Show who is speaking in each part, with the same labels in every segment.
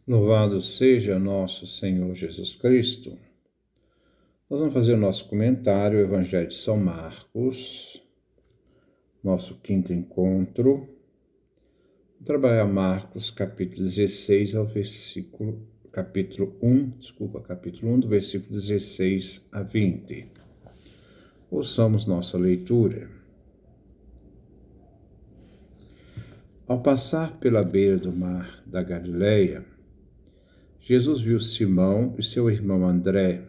Speaker 1: Louvado seja nosso Senhor Jesus Cristo. Nós vamos fazer o nosso comentário, o Evangelho de São Marcos, nosso quinto encontro. Vamos trabalhar Marcos, capítulo 16 ao capítulo 1, do versículo 16 a 20. Ouçamos nossa leitura. Ao passar pela beira do mar da Galileia, Jesus viu Simão e seu irmão André.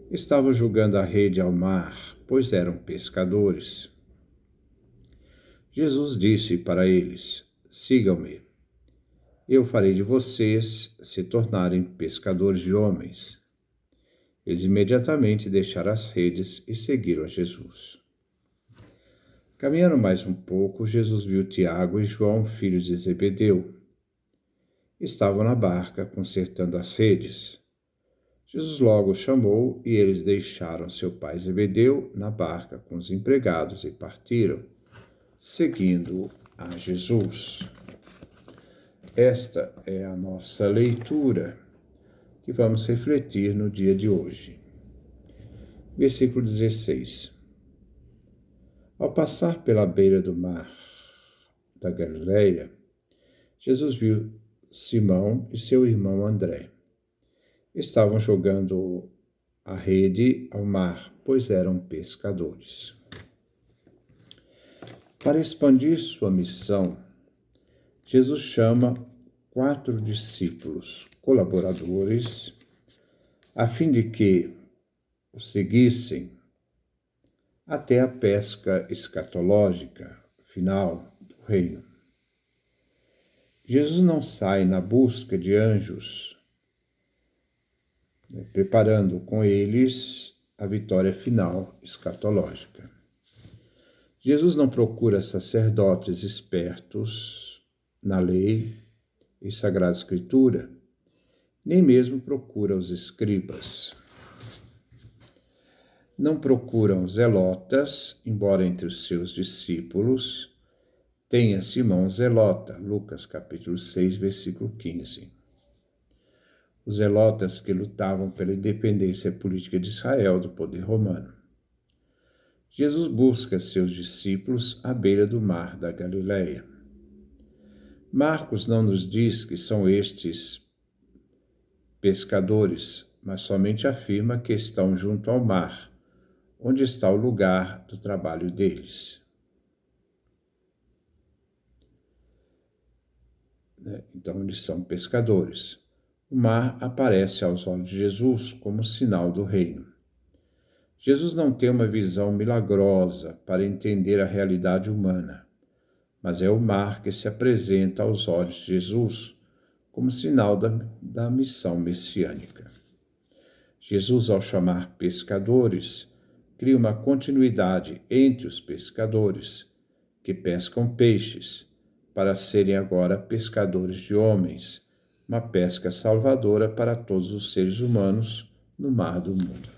Speaker 1: Estavam jogando a rede ao mar, pois eram pescadores. Jesus disse para eles: Sigam-me. Eu farei de vocês se tornarem pescadores de homens. Eles imediatamente deixaram as redes e seguiram a Jesus. Caminhando mais um pouco, Jesus viu Tiago e João, filhos de Zebedeu. Estavam na barca, consertando as redes. Jesus logo os chamou e eles deixaram seu pai Zebedeu na barca com os empregados e partiram, seguindo a Jesus. Esta é a nossa leitura que vamos refletir no dia de hoje. Versículo 16. Ao passar pela beira do mar da Galileia, Jesus viu Simão e seu irmão André. Estavam jogando a rede ao mar, pois eram pescadores. Para expandir sua missão, Jesus chama 4 discípulos colaboradores, a fim de que o seguissem até a pesca escatológica final do reino. Jesus não sai na busca de anjos, preparando com eles a vitória final escatológica. Jesus não procura sacerdotes espertos na lei e Sagrada Escritura, nem mesmo procura os escribas. Não procuram zelotas, embora entre os seus discípulos tenha Simão zelota, Lucas capítulo 6, versículo 15. Os zelotas que lutavam pela independência política de Israel do poder romano. Jesus busca seus discípulos à beira do mar da Galileia. Marcos não nos diz que são estes pescadores, mas somente afirma que estão junto ao mar, onde está o lugar do trabalho deles. Então, eles são pescadores. O mar aparece aos olhos de Jesus como sinal do reino. Jesus não tem uma visão milagrosa para entender a realidade humana, mas é o mar que se apresenta aos olhos de Jesus como sinal da missão messiânica. Jesus, ao chamar pescadores, cria uma continuidade entre os pescadores, que pescam peixes, para serem agora pescadores de homens, uma pesca salvadora para todos os seres humanos no mar do mundo.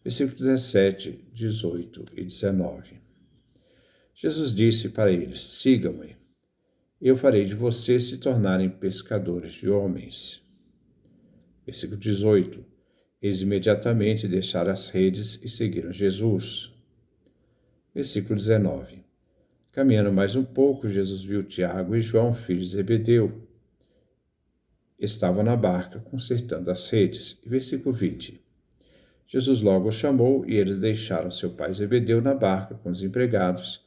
Speaker 1: Versículos 17, 18 e 19. Jesus disse para eles: Sigam-me. Eu farei de vocês se tornarem pescadores de homens. Versículo 18. Eles imediatamente deixaram as redes e seguiram Jesus. Versículo 19. Caminhando mais um pouco, Jesus viu Tiago e João, filhos de Zebedeu. Estavam na barca, consertando as redes. E versículo 20. Jesus logo os chamou e eles deixaram seu pai Zebedeu na barca com os empregados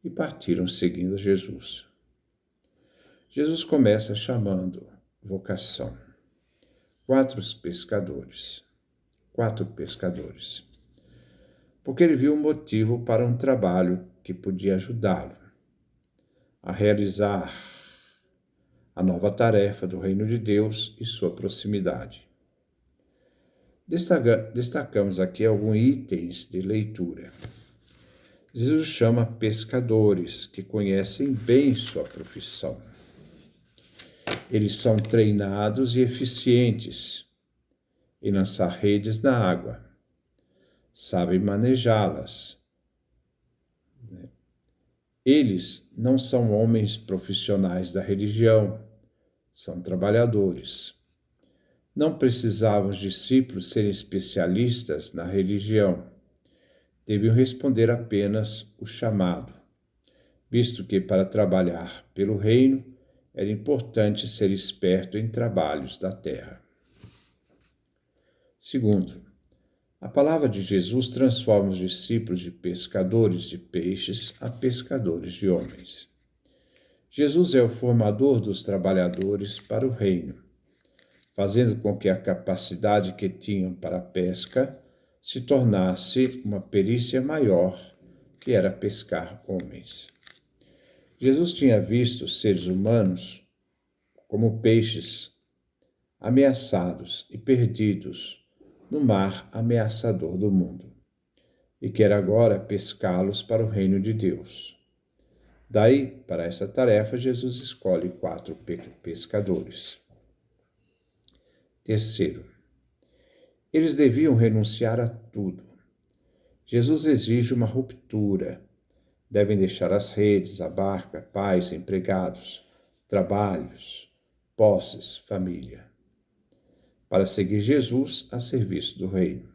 Speaker 1: e partiram seguindo Jesus. Jesus começa chamando vocação. 4 pescadores. Porque ele viu um motivo para um trabalho que podia ajudá-lo a realizar a nova tarefa do reino de Deus e sua proximidade. Destacamos aqui alguns itens de leitura. Jesus chama pescadores que conhecem bem sua profissão. Eles são treinados e eficientes em lançar redes na água. Sabem manejá-las. Eles não são homens profissionais da religião, são trabalhadores. Não precisavam os discípulos serem especialistas na religião. Deviam responder apenas o chamado, visto que para trabalhar pelo reino era importante ser esperto em trabalhos da terra. Segundo, a palavra de Jesus transforma os discípulos de pescadores de peixes a pescadores de homens. Jesus é o formador dos trabalhadores para o reino, fazendo com que a capacidade que tinham para a pesca se tornasse uma perícia maior, que era pescar homens. Jesus tinha visto os seres humanos como peixes ameaçados e perdidos no mar ameaçador do mundo, e quer agora pescá-los para o reino de Deus. Daí, para essa tarefa, Jesus escolhe 4 pescadores. Terceiro, eles deviam renunciar a tudo. Jesus exige uma ruptura. Devem deixar as redes, a barca, pais, empregados, trabalhos, posses, família, para seguir Jesus a serviço do reino.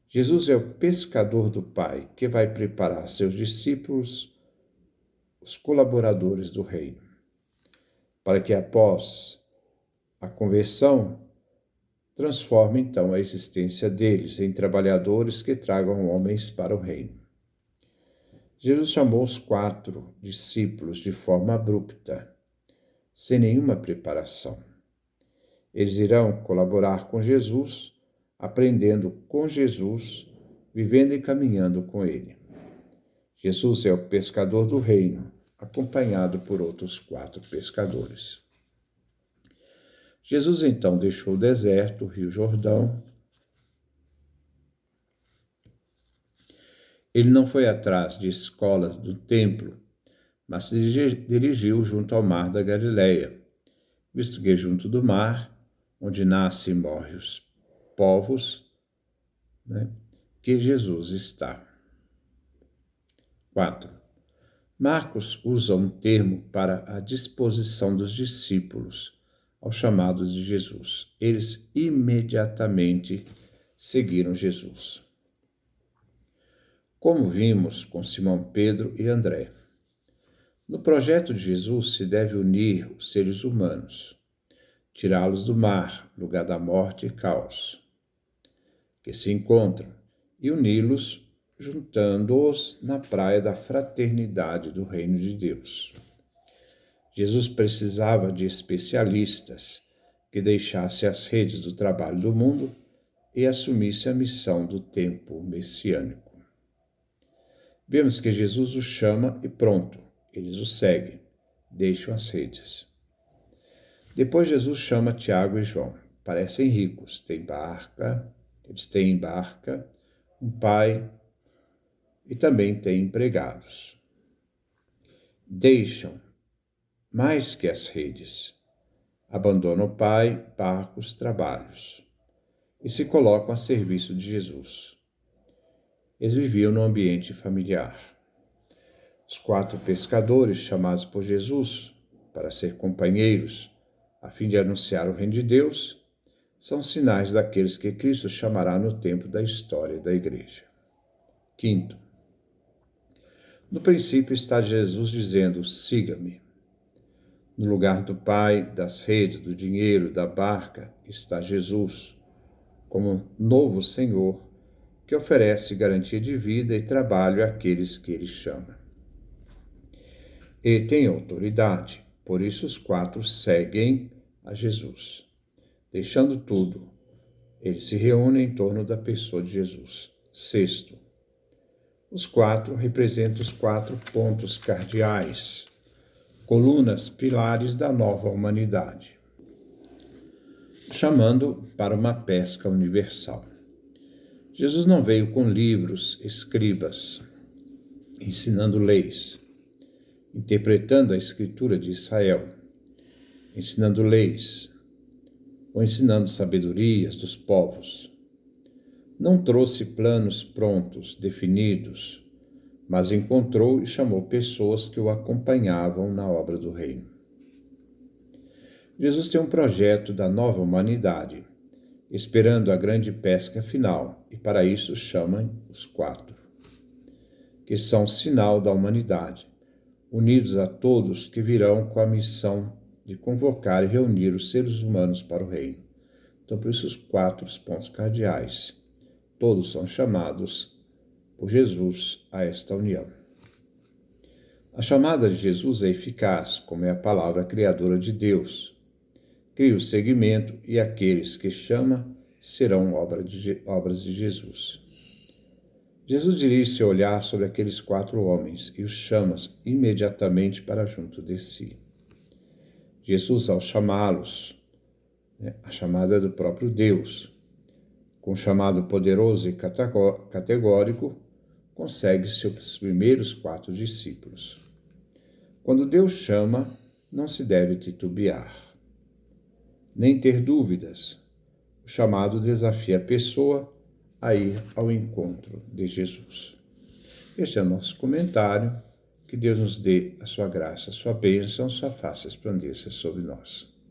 Speaker 1: Jesus é o pescador do Pai, que vai preparar seus discípulos, os colaboradores do reino, para que após a conversão transforme então a existência deles em trabalhadores que tragam homens para o reino. Jesus chamou os 4 discípulos de forma abrupta, sem nenhuma preparação. Eles irão colaborar com Jesus, aprendendo com Jesus, vivendo e caminhando com Ele. Jesus é o pescador do reino, acompanhado por outros 4 pescadores. Jesus então deixou o deserto, o Rio Jordão. Ele não foi atrás de escolas do templo, mas se dirigiu junto ao mar da Galileia, visto que junto do mar, onde nasce e morre os povos, que Jesus está. 4. Marcos usa um termo para a disposição dos discípulos aos chamados de Jesus. Eles imediatamente seguiram Jesus. Como vimos com Simão Pedro e André. No projeto de Jesus se deve unir os seres humanos, tirá-los do mar, lugar da morte e caos, que se encontram, e uni-los, juntando-os na praia da fraternidade do reino de Deus. Jesus precisava de especialistas que deixassem as redes do trabalho do mundo e assumissem a missão do tempo messiânico. Vemos que Jesus os chama e pronto, eles o seguem, deixam as redes. Depois Jesus chama Tiago e João. Parecem ricos, eles têm barca, um pai e também têm empregados. Deixam mais que as redes, abandonam o pai, barcos, trabalhos e se colocam a serviço de Jesus. Eles viviam no ambiente familiar. Os 4 pescadores chamados por Jesus para ser companheiros, a fim de anunciar o reino de Deus, são sinais daqueles que Cristo chamará no tempo da história da igreja. 5. No princípio está Jesus dizendo: siga-me. No lugar do pai, das redes, do dinheiro, da barca, está Jesus, como novo Senhor, que oferece garantia de vida e trabalho àqueles que ele chama. Ele tem autoridade, por isso os 4 seguem a Jesus. Deixando tudo, eles se reúnem em torno da pessoa de Jesus. 6. Os 4 representam os 4 pontos cardeais, colunas, pilares da nova humanidade, chamando para uma pesca universal. Jesus não veio com livros, escribas, ensinando leis, interpretando a escritura de Israel, ensinando leis, ou ensinando sabedorias dos povos. Não trouxe planos prontos, definidos, mas encontrou e chamou pessoas que o acompanhavam na obra do reino. Jesus tem um projeto da nova humanidade, esperando a grande pesca final, e para isso chama os 4, que são sinal da humanidade, unidos a todos que virão com a missão de convocar e reunir os seres humanos para o reino. Então, por isso, os 4 pontos cardeais. Todos são chamados por Jesus a esta união. A chamada de Jesus é eficaz, como é a palavra criadora de Deus. Cria o seguimento e aqueles que chama serão obras de Jesus. Jesus dirige seu olhar sobre aqueles 4 homens e os chama imediatamente para junto de si. Jesus, ao chamá-los, a chamada é do próprio Deus, com chamado poderoso e categórico, consegue seus primeiros 4 discípulos. Quando Deus chama, não se deve titubear, nem ter dúvidas. O chamado desafia a pessoa a ir ao encontro de Jesus. Este é o nosso comentário. Que Deus nos dê a sua graça, a sua bênção, sua face resplandeça sobre nós.